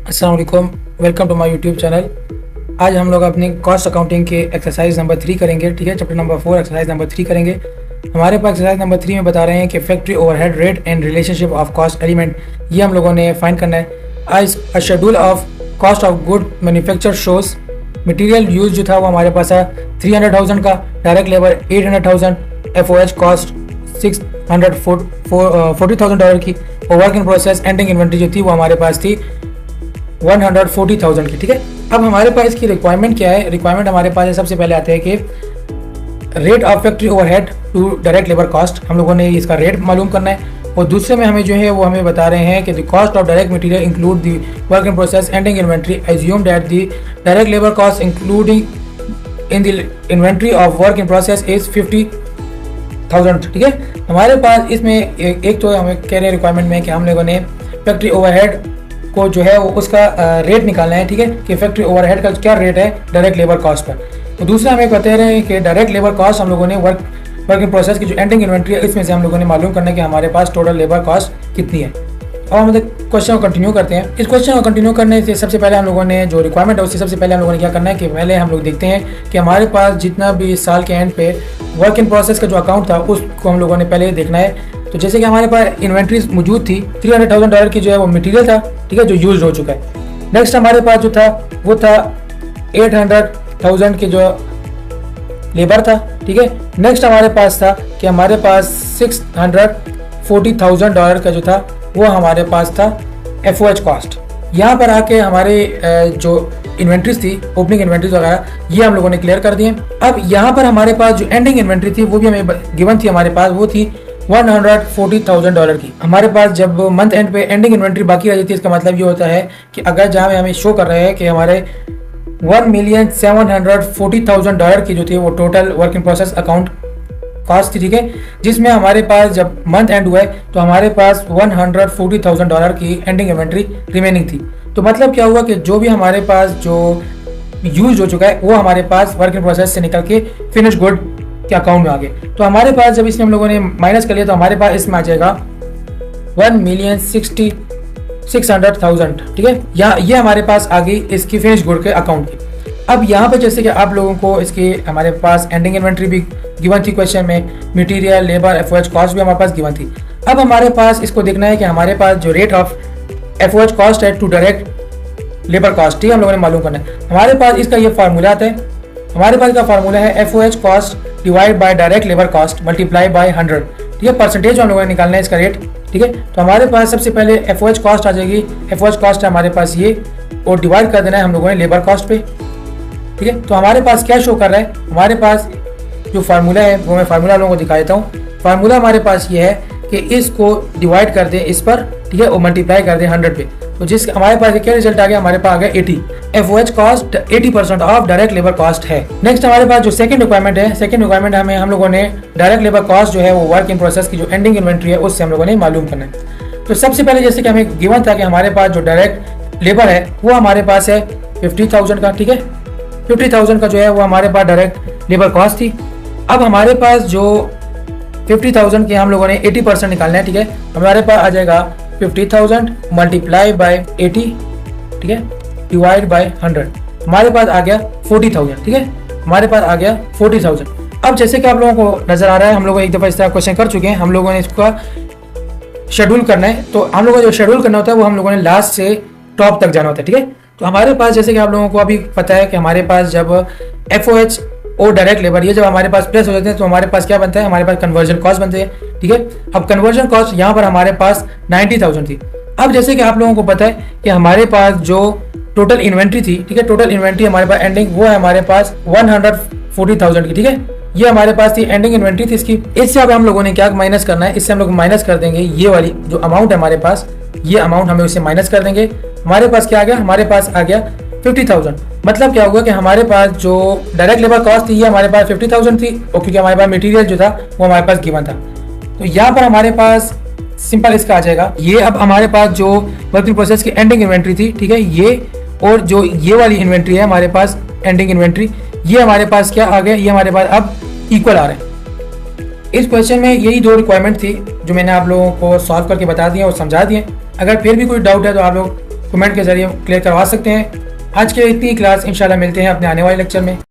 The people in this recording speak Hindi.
अस्सलाम वालेकुम, welcome to my YouTube channel. आज हम लोग अपनी कॉस्ट अकाउंटिंग के एक्सरसाइज नंबर 3 करेंगे। ठीक है, चैप्टर नंबर 4 एक्सरसाइज नंबर 3 करेंगे। हमारे पास एक्सरसाइज नंबर 3 में बता रहे हैं कि factory overhead rate and relationship of cost element, ये हम लोगों ने फाइंड करना है। आज अ schedule of cost of good manufacture shows material use जो था वो हमारे पास है 300,000 का, डायरेक्ट लेबर 800,000, FOH कॉस्ट $640,000 की, और work in process ending inventory जो थी वो हमारे पास थी 140,000 की। ठीक है, अब हमारे पास इसकी रिक्वायरमेंट क्या है? रिक्वायरमेंट हमारे पास है, सबसे पहले आते हैं कि rate of factory overhead to direct labour cost, हम लोगों ने इसका रेट मालूम करना है। और दूसरे में हमें जो है वो हमें बता रहे हैं कि the cost of direct material include the work in process ending inventory, assume that the direct labour cost including in the inventory of work in process is 50,000। ठीक है, हमारे पास इसमें एक तो हमें कह रहे हैं रिक्वायरमेंट में कि हम लोगों ने फैक्ट्री ओवरहेड को जो है वो उसका रेट निकालना है। ठीक है, कि फैक्ट्री ओवरहेड का क्या रेट है डायरेक्ट लेबर कॉस्ट पर। तो दूसरा हमें बता रहे हैं कि डायरेक्ट लेबर कॉस्ट हम लोगों ने वर्क इन प्रोसेस की जो एंडिंग इन्वेंट्री है इसमें से हम लोगों ने मालूम करना है कि हमारे पास टोटल लेबर कॉस्ट कितनी है। अब हम क्वेश्चन को कंटिन्यू करते हैं। इस क्वेश्चन को कंटिन्यू करने से सबसे पहले हम लोगों ने जो रिक्वायरमेंट है उससे सबसे पहले हम लोगों ने क्या करना है कि पहले हम लोग देखते हैं कि हमारे पास जितना भी साल के एंड पे वर्क इन प्रोसेस का जो अकाउंट था उसको हम लोगों ने पहले देखना है। तो जैसे कि हमारे पास इन्वेंट्रीज मौजूद थी, $300,000 की जो है वो मटेरियल था, ठीक है, जो यूज हो चुका है। नेक्स्ट हमारे पास जो था वो था 800,000 की जो लेबर था। ठीक है, नेक्स्ट हमारे पास था कि हमारे पास $640,000 का जो था वो हमारे पास था FOH कॉस्ट। यहाँ पर आके हमारे जो इन्वेंट्रीज थी, ओपनिंग इन्वेंट्रीज वगैरह, ये हम लोगों ने क्लियर कर दिए। अब यहाँ पर हमारे पास जो एंडिंग इन्वेंट्री थी वो भी हमें गिवन थी, हमारे पास वो थी $140,000 की। हमारे पास जब मंथ एंड पे एंडिंग इन्वेंट्री बाकी रह जाती है, इसका मतलब ये होता है कि अगर जहाँ हमें शो कर रहे हैं कि हमारे $1,740,000 की जो थी वो total work in process account cost थी। ठीक है, जिसमें हमारे पास जब मंथ एंड हुआ है तो हमारे पास $140,000 की एंडिंग इन्वेंट्री रिमेनिंग थी। तो मतलब क्या हुआ कि जो भी हमारे पास जो यूज हो चुका है वो हमारे पास वर्क इन प्रोसेस से निकल के फिनिश गुड के अकाउंट में आ गए। तो हमारे पास जब इसमें हम लोगों ने माइनस कर लिया तो हमारे पास इसमें आ जाएगा 1,600,000। ठीक है, ये हमारे पास आ गई इसकी फिनिश गुड के अकाउंट की। अब यहाँ पे जैसे कि आप लोगों को इसकी हमारे पास एंडिंग इन्वेंट्री भी गिवन थी क्वेश्चन में, मटेरियल, लेबर, FOH कॉस्ट भी हमारे पास गिवन थी। अब हमारे पास इसको देखना है कि हमारे पास जो रेट ऑफ FOH कॉस्ट है टू डायरेक्ट लेबर कॉस्ट, ठीक है, हम लोगों ने मालूम करना है। हमारे पास इसका ये फार्मूला आता है, हमारे पास का फार्मूला है FOH cost divide by direct labour cost multiply by 100। ठीक है, परसेंटेज हम लोगों ने निकालना है इसका रेट। ठीक है, तो हमारे पास सबसे पहले FOH कॉस्ट आ जाएगी। FOH कॉस्ट है हमारे पास ये, और डिवाइड कर देना है हम लोगों ने लेबर कॉस्ट पे। ठीक है, तो हमारे पास क्या शो कर रहा है, हमारे पास जो फार्मूला है वो मैं फार्मूला लोगों को दिखा देता हूँ। फार्मूला हमारे पास ये है कि इसको डिवाइड कर दें इस पर, ठीक है, और मल्टीप्लाई कर दें 100 पे। तो जिस हमारे पास क्या रिजल्ट आ गया, हमारे पास आ गया 80। FOH cost 80% of direct labour cost है। नेक्स्ट हमारे पास जो सेकंड रिक्वायरमेंट है, सेकंड रिक्वायरमेंट हमें हम लोगों ने डायरेक्ट लेबर कॉस्ट जो है वो वर्क इन प्रोसेस की जो एंडिंग इन्वेंट्री है उससे हम लोगों ने मालूम करना है। तो सबसे पहले जैसे कि हमें गिवन था कि हमारे पास जो डायरेक्ट लेबर है वो हमारे पास है 50,000 का। ठीक है, 50,000 का जो है वो हमारे पास डायरेक्ट लेबर कॉस्ट थी। अब हमारे पास जो 50,000 के हम लोगों ने 80% निकालना है। ठीक है, हमारे पास आ जाएगा 50,000 मल्टीप्लाई बाय 80, ठीक है, डिवाइड बाय 100, हमारे पास आ गया 40,000। ठीक है, हमारे पास आ गया 40,000। अब जैसे कि आप लोगों को नजर आ रहा है, हम लोग एक दफ़ा इस तरह क्वेश्चन कर चुके हैं, हम लोगों ने इसका शेड्यूल करना है। तो हम लोगों को जो शेड्यूल करना होता है वो हम लोगों ने लास्ट से टॉप तक जाना होता है। ठीक है, तो हमारे पास जैसे कि आप लोगों को अभी पता है कि हमारे पास जब FOH और डायरेक्ट लेबर ये जब हमारे पास प्लस हो जाते हैं तो हमारे पास क्या बनता है, हमारे पास कन्वर्जन कॉस्ट बनते हैं। ठीक है, अब कन्वर्जन कॉस्ट यहाँ पर हमारे पास 90,000 थी। अब जैसे कि आप लोगों को पता है कि हमारे पास जो टोटल इन्वेंट्री थी, ठीक है, टोटल इन्वेंट्री हमारे पास एंडिंग वो है हमारे पास 140,000 की। ठीक है, ये हमारे पास थी एंडिंग इन्वेंट्री थी इसकी। इससे अब हम लोगों ने क्या माइनस करना है, इससे हम लोग माइनस कर देंगे ये वाली जो अमाउंट है हमारे पास, ये अमाउंट हमें उससे माइनस कर देंगे। हमारे पास क्या आ गया, हमारे पास आ गया 50,000। मतलब क्या होगा कि हमारे पास जो डायरेक्ट लेबर कॉस्ट थी ये हमारे पास 50,000 थी, और क्योंकि हमारे पास मटेरियल जो था वो हमारे पास गिवन था, तो यहाँ पर हमारे पास सिंपल इसका आ जाएगा ये। अब हमारे पास जो वर्क इन प्रोसेस की एंडिंग इन्वेंट्री थी, ठीक है, ये और जो ये वाली इन्वेंट्री है हमारे पास एंडिंग इन्वेंट्री, ये हमारे पास क्या आ गया, ये हमारे पास अब इक्वल आ रहे हैं। इस क्वेश्चन में यही दो रिक्वायरमेंट थी जो मैंने आप लोगों को सॉल्व करके बता दिए और समझा दिए। अगर फिर भी कोई डाउट है तो आप लोग कमेंट के जरिए क्लियर करवा सकते हैं। आज के लिए इतनी क्लास, इंशाल्लाह मिलते हैं अपने आने वाले लेक्चर में।